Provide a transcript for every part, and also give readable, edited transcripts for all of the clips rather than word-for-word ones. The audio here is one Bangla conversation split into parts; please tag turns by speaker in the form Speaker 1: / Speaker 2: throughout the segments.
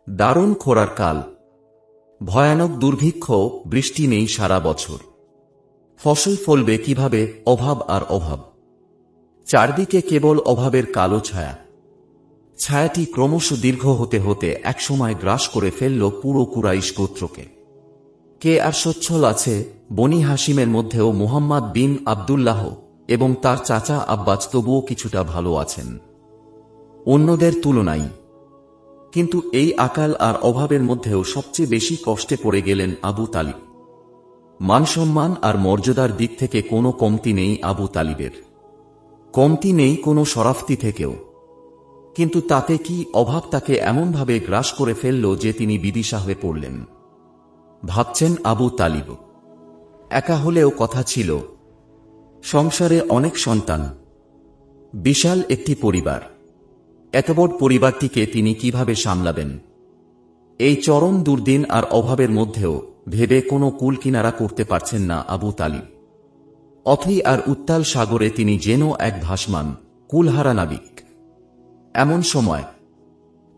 Speaker 1: দারুণ খরার কাল, ভয়ানক দুর্ভিক্ষ, বৃষ্টি নেই সারা বছর। ফসল ফলবে কিভাবে? অভাব আর অভাব। চারদিকে কেবল অভাবের কালো ছায়া। ছায়াটি ক্রমশ দীর্ঘ হতে হতে একসময় গ্রাস করে ফেলল পুরো কুরাইশ গোত্রকে। কে আর সচ্ছল আছে? বনি হাশিমের মধ্যেও মুহাম্মদ বিন আবদুল্লাহ এবং তার চাচা আব্বাস তবুও কিছুটা ভালো আছেন অন্যদের তুলনায়। কিন্তু এই আকাল আর অভাবের মধ্যেও সবচেয়ে বেশি কষ্টে পড়ে গেলেন আবু তালিব। মানসম্মান আর মর্যাদার দিক থেকে কোনো কমতি নেই আবু তালিবের, কমতি নেই কোনো শরাফতি থেকেও। কিন্তু তাতে কি অভাব তাকে এমনভাবে গ্রাস করে ফেলল যে তিনি বিদিশা হয়ে পড়লেন। ভাবছেন আবু তালিব। একা হলেও কথা ছিল, সংসারে অনেক সন্তান, বিশাল একটি পরিবার। এত বড় পরিবারটিকে তিনি কিভাবে সামলাবেন? এই চরম দুর্দিন আর অভাবের মধ্যেও ভেবে কোনো কুল কিনারা করতে পারছেন না আবু তালিব। অথই আর উত্তাল সাগরে তিনি যেন এক ভাসমান কুলহারা নাবিক। এমন সময়,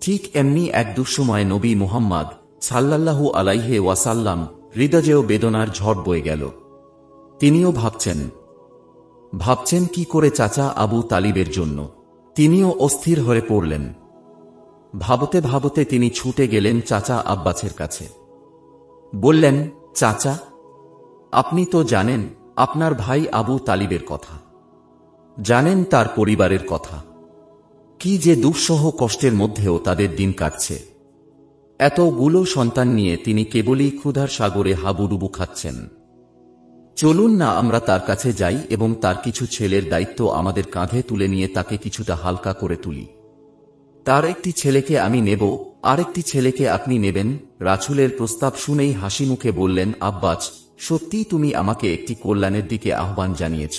Speaker 1: ঠিক এমনি এক দুঃসময় নবী মুহাম্মদ সাল্লাল্লাহু আলাইহি ওয়াসাল্লাম হৃদয়েও বেদনার ঝড় বয়ে গেল। তিনিও ভাবছেন কি করে চাচা আবু তালিবের জন্য। তিনিও অস্থির হয়ে পড়লেন। ভাবতে ভাবতে তিনি ছুটে গেলেন চাচা আব্বাসের কাছে। বললেন, চাচা, আপনি তো জানেন আপনার ভাই আবু তালিবের কথা, জানেন তার পরিবারের কথা, কি যে দুঃসহ কষ্টের মধ্যেও তাদের দিন কাটছে। এতগুলো সন্তান নিয়ে তিনি কেবলই ক্ষুধার সাগরে হাবুডুবু খাচ্ছেন। চলুন না আমরা তার কাছে যাই এবং তার কিছু ছেলের দায়িত্ব আমাদের কাঁধে তুলে নিয়ে তাকে কিছুটা হালকা করে তুলি। তার একটি ছেলেকে আমি নেব, আরেকটি ছেলেকে আপনি নেবেন। রাসূলের প্রস্তাব শুনেই হাসি মুখে বললেন, আব্বাস, সত্যিই তুমি আমাকে একটি কল্যাণের দিকে আহ্বান জানিয়েছ।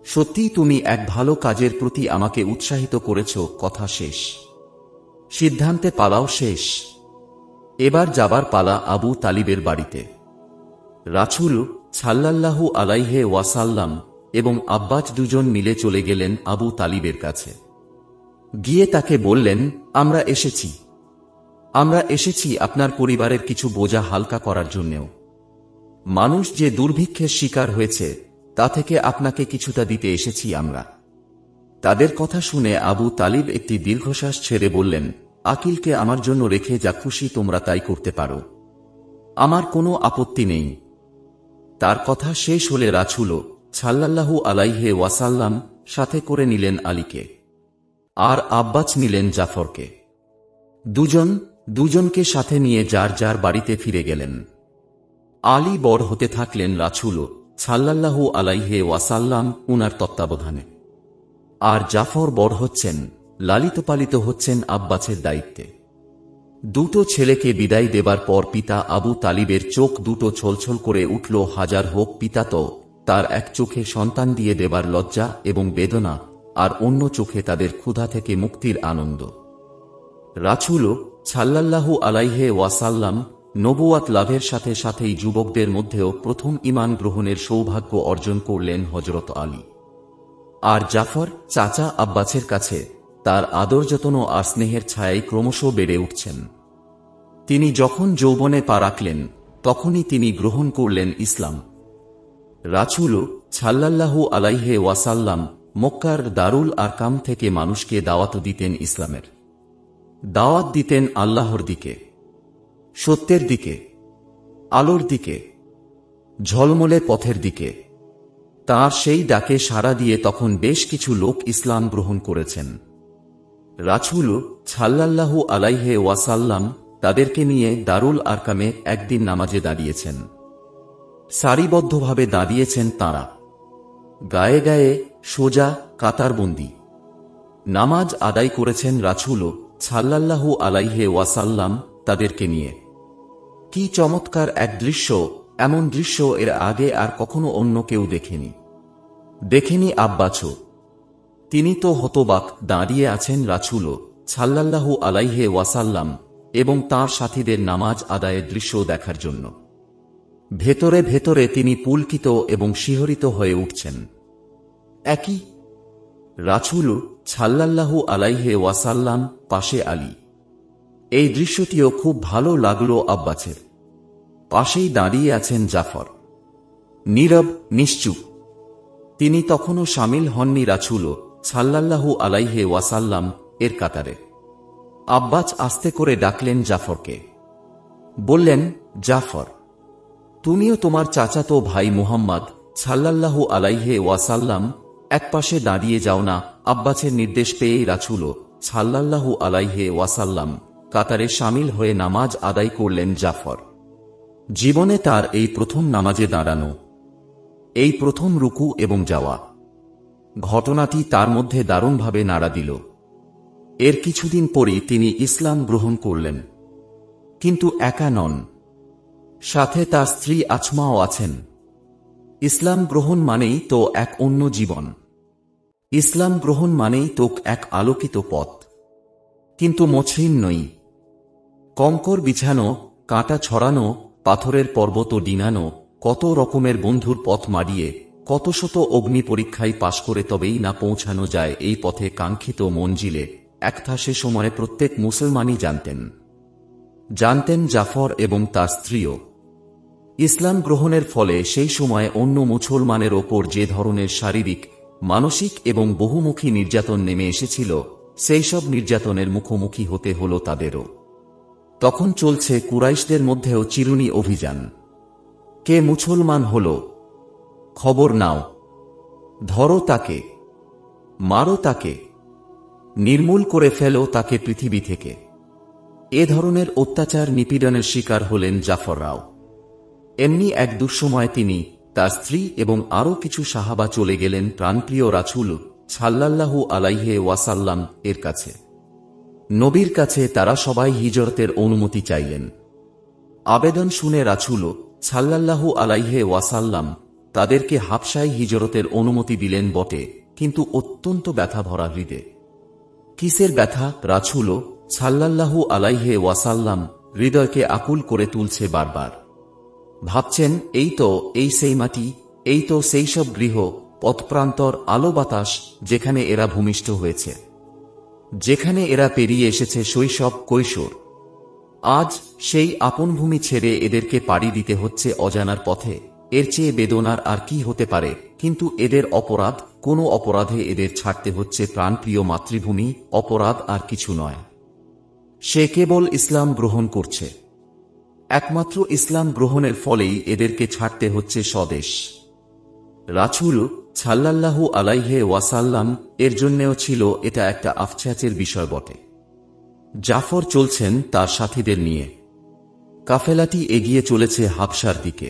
Speaker 1: সত্যিই তুমি এক ভালো কাজের প্রতি আমাকে উৎসাহিত করেছ। কথা শেষ, সিদ্ধান্তে পালাও শেষ। এবার যাবার পালা আবু তালিবের বাড়িতে। রাসূল সাল্লাল্লাহু আলাইহি ওয়াসাল্লাম এবং আব্বাস দুজন মিলে চলে গেলেন আবু তালিবের কাছে। গিয়ে তাকে বললেন, আমরা এসেছি আপনার পরিবারের কিছু বোঝা হালকা করার জন্যেও। মানুষ যে দুর্ভিক্ষের শিকার হয়েছে তা থেকে আপনাকে কিছুটা দিতে এসেছি আমরা। তাদের কথা শুনে আবু তালিব একটি দীর্ঘশ্বাস ছেড়ে বললেন, আকিলকে আমার জন্য রেখে যা খুশি তোমরা তাই করতে পারো, আমার কোনো আপত্তি নেই। তার কথা শেষ হলে রাসূল সাল্লাল্লাহু আলাইহি ওয়াসাল্লাম সাথে করে নিলেন আলীকে, আর আব্বাস নিলেন জাফরকে। দুজনকে সাথে নিয়ে যার যার বাড়িতে ফিরে গেলেন। আলী বড় হতে থাকলেন রাসূল সাল্লাল্লাহু আলাইহি ওয়াসাল্লাম উনার তত্ত্বাবধানে, আর জাফর বড় হচ্ছেন, লালিত পালিত হচ্ছেন আব্বাসের দায়িত্বে। দুটো ছেলেকে বিদায় দেবার পর পিতা আবু তালিবের চোখ দুটো ছলছল করে উঠল। হাজার হোক পিতা তো, তার এক চোখে সন্তান দিয়ে দেবার লজ্জা এবং বেদনা, আর অন্য চোখে তাদের ক্ষুধা থেকে মুক্তির আনন্দ। রাসূল সাল্লাল্লাহু আলাইহি ওয়াসাল্লাম নবুয়াত লাভের সাথে সাথেই যুবকদের মধ্যেও প্রথম ঈমান গ্রহণের সৌভাগ্য অর্জন করলেন হযরত আলী। আর জাফর চাচা আব্বাসের কাছে তার আদর যত্ন আর স্নেহের ছায়ায় ক্রমশ বেড়ে উঠছেন। তিনি যখন যৌবনে পা রাখলেন তখনই তিনি গ্রহণ করলেন ইসলাম। রাসূল সাল্লাল্লাহু আলাইহি ওয়াসাল্লাম মক্কার দারুল আরকাম থেকে মানুষকে দাওয়াত দিতেন ইসলামের, দাওয়াত দিতেন আল্লাহর দিকে, সত্যের দিকে, আলোর দিকে, ঝলমলে পথের দিকে। তাঁর সেই ডাকে সাড়া দিয়ে তখন বেশ কিছু লোক ইসলাম গ্রহণ করেছেন। রাসূল সাল্লাল্লাহু আলাইহি ওয়াসাল্লাম তাদেরকে নিয়ে দারুল আরকামে একদিন নামাজে দাঁড়িয়েছেন। সারিবদ্ধভাবে দাঁড়িয়েছেন তাঁরা, গায়ে গায়ে সোজা কাতারবন্দি। নামাজ আদায় করেছেন রাসূল সাল্লাল্লাহু আলাইহি ওয়াসাল্লাম তাদেরকে নিয়ে। কি চমৎকার এক দৃশ্য! এমন দৃশ্য এর আগে আর কখনো অন্য কেউ দেখেনি আব্বাসও। তিনি তো হতবাক, দাঁড়িয়ে আছেন রাসূল সাল্লাল্লাহু আলাইহি ওয়াসাল্লাম এবং তাঁর সাথীদের নামাজ আদায়ের দৃশ্য দেখার জন্য। ভেতরে ভেতরে তিনি পুলকিত এবং শিহরিত হয়ে উঠছেন। একই রাসূল সাল্লাল্লাহু আলাইহি ওয়াসাল্লাম, পাশে আলী এই দৃশ্যটিও খুব ভালো লাগলো আব্বাসের। পাশেই দাঁড়িয়ে আছেন জাফর, নীরব, নিশ্চুপ। তিনি তখনও সামিল হননি রাসূল সাল্লাল্লাহু আলাইহি ওয়াসাল্লাম এর কাতারে। আব্বাস আস্তে করে ডাকলেন জাফরকে। বললেন, জাফর, তুমিও তোমার চাচাতো ভাই মুহাম্মদ সাল্লাল্লাহু আলাইহি ওয়াসাল্লাম একপাশে দাঁড়িয়ে যাও না। আব্বাসের নির্দেশ পেয়েই রাসূল সাল্লাল্লাহু আলাইহি ওয়াসাল্লাম কাতারে সামিল হয়ে নামাজ আদায় করলেন। জাফর জীবনে তার এই প্রথম নামাজে দাঁড়ানো, এই প্রথম রুকু এবং যাওয়া। ঘটনাটি তার মধ্যে দারুণভাবে নাড়া দিল। এর কিছুদিন পরই তিনি ইসলাম গ্রহণ করলেন। কিন্তু একা নন, সাথে তার স্ত্রী আছমাও আছেন। ইসলাম গ্রহণ মানেই তো এক অন্য জীবন। ইসলাম গ্রহণ মানেই তো এক আলোকিত পথ। কিন্তু মসৃণ নই। কঙ্কর বিছানো, কাঁটা ছড়ানো, পাথরের পর্বত ডিঙানো, কত রকমের বন্ধুর পথ মাড়িয়ে, কত শত অগ্নি পরীক্ষায় পাশ করে তবেই না পৌঁছানো যায় এই পথে কাঙ্ক্ষিত মঞ্জিলে। একথা সে সময়ে প্রত্যেক মুসলমানই জানতেন জাফর এবং তার স্ত্রীও। ইসলাম গ্রহণের ফলে সেই সময়ে অন্য মুসলমানের ওপর যে ধরনের শারীরিক, মানসিক এবং বহুমুখী নির্যাতন নেমে এসেছিল, সেই সব নির্যাতনের মুখোমুখি হতে হল তাদেরও। তখন চলছে কুরাইশদের মধ্যেও চিরুনি অভিযান। কে মুসলমান হল? খবর নাও, ধরো তাকে, মারো তাকে, নির্মূল করে ফেলো তাকে পৃথিবী থেকে। এ ধরনের অত্যাচার নিপীড়নের শিকার হলেন জাফররাও। এমনি এক দুঃসময়ে তিনি, তার স্ত্রী এবং আরও কিছু সাহাবা চলে গেলেন প্রাণপ্রিয় রাসূল সাল্লাল্লাহু আলাইহি ওয়াসাল্লাম এর কাছে। নবীর কাছে তারা সবাই হিজরতের অনুমতি চাইলেন। আবেদন শুনে রাসূল সাল্লাল্লাহু আলাইহি ওয়াসাল্লাম তাদেরকে হাবশায় হিজরতের অনুমতি দিলেন বটে, কিন্তু অত্যন্ত ব্যথা ভরা হৃদে। কিসের ব্যথা? রাসূল সাল্লাল্লাহু আলাইহি ওয়াসাল্লাম হৃদয়কে আকুল করে তুলছে বারবার। ভাবছেন, এই সেই মাটি, এই তো সেই সব গৃহ, পথপ্রান্তর, আলো বাতাস, যেখানে এরা ভূমিষ্ঠ হয়েছে, যেখানে এরা পেরিয়ে এসেছে শৈশব, কৈশোর। আজ সেই আপন ভূমি ছেড়ে এদেরকে পাড়ি দিতে হচ্ছে অজানার পথে। এর চেয়ে বেদনার আর কি হতে পারে? কিন্তু এদের অপরাধ, কোনো অপরাধে এদের ছাড়তে হচ্ছে প্রাণপ্রিয় মাতৃভূমি। অপরাধ আর কিছু নয়, সে কেবল ইসলাম গ্রহণ করছে। একমাত্র ইসলাম গ্রহণের ফলেই এদেরকে ছাড়তে হচ্ছে স্বদেশ। রাসূল সাল্লাল্লাহু আলাইহি ওয়াসাল্লাম এর জন্যেও ছিল এটা একটা আফছাচের বিষয় বটে। জাফর চলছেন তার সাথীদের নিয়ে। কাফেলাটি এগিয়ে চলেছে হাবশার দিকে।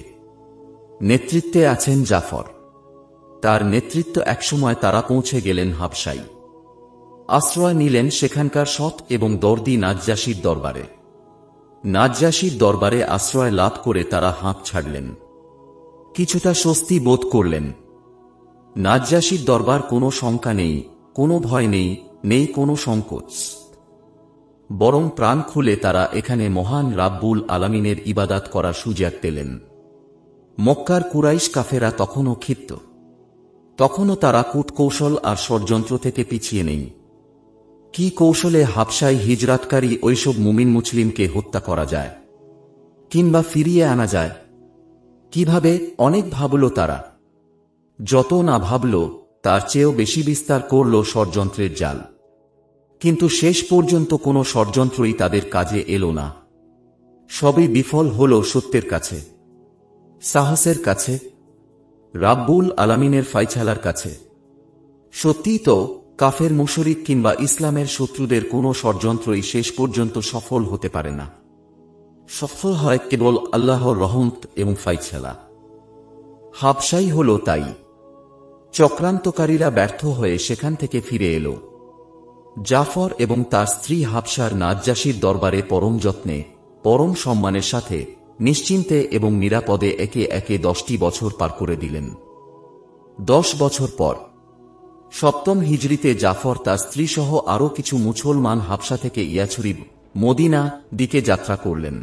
Speaker 1: নেতৃত্বে আছেন জাফর। তার নেতৃত্ব একসময় তারা পৌঁছে গেলেন হাবশায়। আশ্রয় নিলেন সেখানকার সৎ এবং দর্দি নাজ্জাশীর দরবারে। নাজ্জাশীর দরবারে আশ্রয় লাভ করে তারা হাঁপ ছাড়লেন। কিছুটা স্বস্তি বোধ করলেন। নাজ্জাশীর দরবার কোনো শঙ্কা নেই, কোনো ভয় নেই, নেই কোনো সংকোচ। বরং প্রাণ খুলে তারা এখানে মহান রাব্বুল আলামিনের ইবাদাত করার সুযোগ পেলেন। মক্কার কুরাইশ কাফেরা তখনও ক্ষিপ্ত। তখনও তারা কূটকৌশল আর ষড়যন্ত্র থেকে পিছিয়ে নেই। কি কৌশলে হাবশায় হিজরাতকারী ওইসব মুমিন মুসলিমকে হত্যা করা যায়, কিংবা ফিরিয়ে আনা যায়, কিভাবে? অনেক ভাবল তারা। যত না ভাবল, তার চেয়েও বেশি বিস্তার করল ষড়যন্ত্রের জাল। কিন্তু শেষ পর্যন্ত কোনো ষড়যন্ত্রই তাদের কাজে এলো না। সবই বিফল হল সত্যের কাছে, সাহসের কাছে, রাব্বুল আলামিনের ফায়সালার কাছে। সত্যিই তো, কাফের মুশরিক কিংবা ইসলামের শত্রুদের কোনো ষড়যন্ত্রই শেষ পর্যন্ত সফল হতে পারে না। সফল হয় কেবল আল্লাহর রহমত এবং ফায়সালা। হাবশাই হল তাই। চক্রান্তকারীরা ব্যর্থ হয়ে সেখান থেকে ফিরে এলো। জাফর এবং তার স্ত্রী হাবশার নাজ্জাশীর দরবারে পরম যত্নে, পরম সম্মানের সাথে, নিশ্চিন্তে এবং নিরাপদে একে একে 10টি বছর পার করে দিলেন। 10 বছর পর 7ম হিজরিতে জাফর তার স্ত্রীসহ আরও কিছু মুসলমান হাবশা থেকে ইয়াছরিব, মদিনা দিকে যাত্রা করলেন।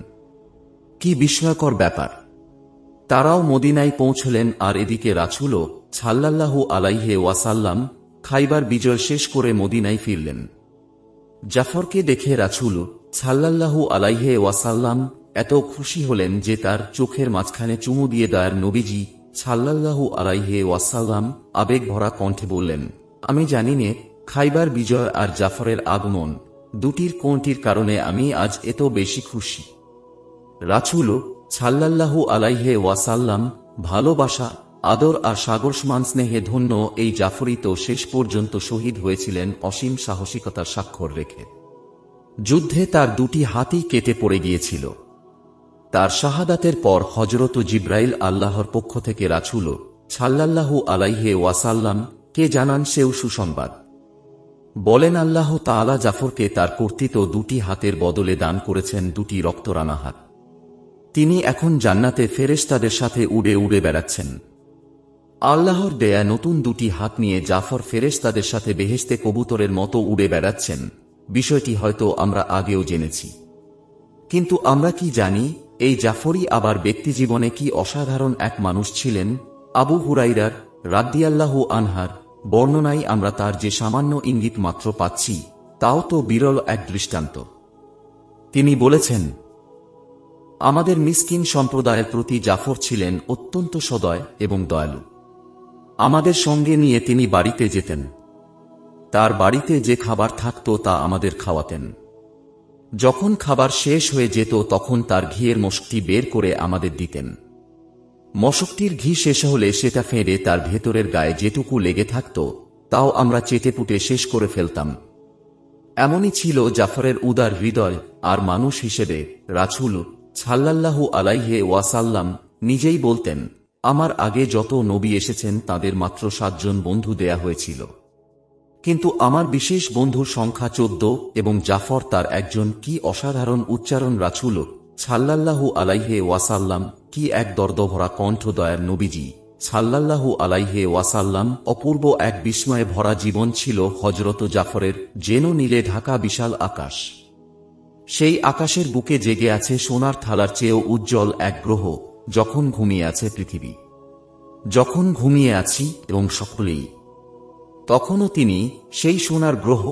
Speaker 1: কি বিস্ময়কর ব্যাপার! তারাও মদিনায় পৌঁছলেন, আর এদিকে রাসূল সাল্লাল্লাহু আলাইহি ওয়াসাল্লাম খাইবার বিজয় শেষ করে মদিনায় ফিরলেন। জাফরকে দেখে রাসূল সাল্লাল্লাহু আলাইহি ওয়াসাল্লাম এত খুশি হলেন যে তার চোখের মাঝখানে চুমু দিয়ে দয়ার নবীজি সাল্লাল্লাহু আলাইহি ওয়াসাল্লাম আবেগ ভরা কণ্ঠে বললেন, আমি জানি নে খাইবার বিজয় আর জাফরের আগমন দুটির কোনটির কারণে আমি আজ এত বেশি খুশি। রাসূল সাল্লাল্লাহু আলাইহি ওয়াসাল্লাম ভালোবাসা, আদর আর সাগরসমান স্নেহে ধন্য এই জাফরই তো শেষ পর্যন্ত শহীদ হয়েছিলেন অসীম সাহসিকতার স্বাক্ষর রেখে। যুদ্ধে তার দুটি হাতই কেটে পড়ে গিয়েছিল। তার শাহাদাতের পর হযরত জিব্রাইল আল্লাহর পক্ষ থেকে রাসূল সাল্লাল্লাহু আলাইহি ওয়াসাল্লাম কে জানান সেও সুসংবাদ। বলেন, আল্লাহ তাআলা জাফরকে তার কর্তৃত দুটি হাতের বদলে দান করেছেন দুটি রক্তরানা হাত। তিনি এখন জান্নাতে ফেরেশতাদের সাথে উড়ে উড়ে বেড়াচ্ছেন। আল্লাহর দেয়া নতুন দুটি হাত নিয়ে জাফর ফেরেশতাদের সাথে বেহেশতে কবুতরের মতো উড়ে বেড়াচ্ছেন। বিষয়টি হয়তো আমরা আগেও জেনেছি, কিন্তু আমরা কি জানি এই জাফরই আবার ব্যক্তিজীবনে কি অসাধারণ এক মানুষ ছিলেন। আবু হুরাইরার রাদিয়াল্লাহু আনহার বর্ণনায় আমরা তার যে সামান্য ইঙ্গিত মাত্র পাচ্ছি, তাও তো বিরল এক দৃষ্টান্ত। তিনি বলেছেন, আমাদের মিসকিন সম্প্রদায়ের প্রতি জাফর ছিলেন অত্যন্ত সদয় এবং দয়ালু। আমাদের সঙ্গে নিয়ে তিনি বাড়িতে যেতেন। তার বাড়িতে যে খাবার থাকত তা আমাদের খাওয়াতেন। যখন খাবার শেষ হয়ে যেত তখন তার ঘিয়ের মশকটি বের করে আমাদের দিতেন। মশকটির ঘি শেষ হলে সেটা ফেঁড়ে তার ভেতরের গায়ে যেটুকু লেগে থাকত তাও আমরা চেটেপুটে শেষ করে ফেলতাম। এমনই ছিল জাফরের উদার হৃদয় আর মানুষ হিসেবে। রাসূল সাল্লাল্লাহু আলাইহি ওয়াসাল্লাম নিজেই বলতেন, আমার আগে যত নবী এসেছেন তাদের মাত্র 7 জন বন্ধু দেয়া হয়েছিল, কিন্তু আমার বিশেষ বন্ধুর সংখ্যা 14 এবং জাফর তার একজন। কি অসাধারণ উচ্চারণ! রাসূল সাল্লাল্লাহু আলাইহি ওয়াসাল্লাম কি এক দর্দভরা কণ্ঠ! দয়ার নবীজি সাল্লাল্লাহু আলাইহি ওয়াসাল্লাম অপূর্ব এক বিস্ময়ে ভরা জীবন ছিল হযরত জাফরের। যেন নীলে ঢাকা বিশাল আকাশ, সেই আকাশের বুকে জেগে আছে সোনার থালার চেয়েও উজ্জ্বল এক গ্রহ। যখন ঘুমিয়ে আছে পৃথিবী, যখন ঘুমিয়ে আছি এবং সকলেই, তখনও তিনি সেই সোনার গ্রহ।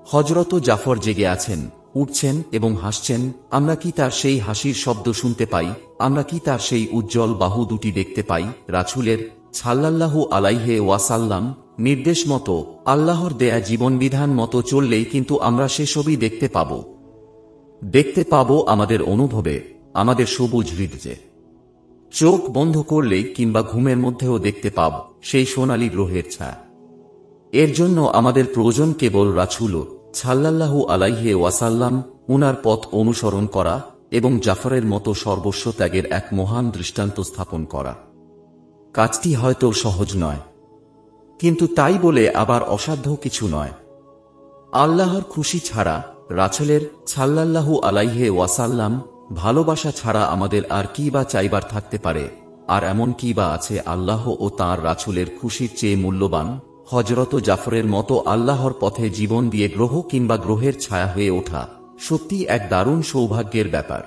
Speaker 1: হযরত জাফর জেগে আছেন, উঠছেন এবং হাসছেন। আমরা কি তার সেই হাসির শব্দ শুনতে পাই? আমরা কি তার সেই উজ্জ্বল বাহু দুটি দেখতে পাই? রাসূলের সাল্লাল্লাহু আলাইহি ওয়াসাল্লাম নির্দেশ মতো, আল্লাহর দেয়া জীবনবিধান মতো চললেই কিন্তু আমরা সেসবই দেখতে পাব আমাদের অনুভবে, আমাদের সবুজ হৃদয়ে। চোখ বন্ধ করলেই কিংবা ঘুমের মধ্যেও দেখতে পাব সেই সোনালী গ্রহের ছায়া। এর জন্য আমাদের প্রয়োজন কেবল রাসূল সাল্লাল্লাহু আলাইহি ওয়াসাল্লাম উনার পথ অনুসরণ করা এবং জাফরের মতো সর্বস্ব ত্যাগের এক মহান দৃষ্টান্ত স্থাপন করা। কাজটি হয়তো সহজ নয়, কিন্তু তাই বলে আবার অসাধ্য কিছু নয়। আল্লাহর খুশি ছাড়া, রাসূলের সাল্লাল্লাহু আলাইহি ওয়াসাল্লাম ভালোবাসা ছাড়া আমাদের আর কি বা চাইবার থাকতে পারে? আর এমন কি বা আছে আল্লাহ ও তাঁর রাসূলের খুশির চেয়ে মূল্যবান? হযরত জাফরের মতো আল্লাহর পথে জীবন দিয়ে গ্রহ কিংবা গ্রহের ছায়া হয়ে ওঠা সত্যি এক দারুণ সৌভাগ্যের ব্যাপার।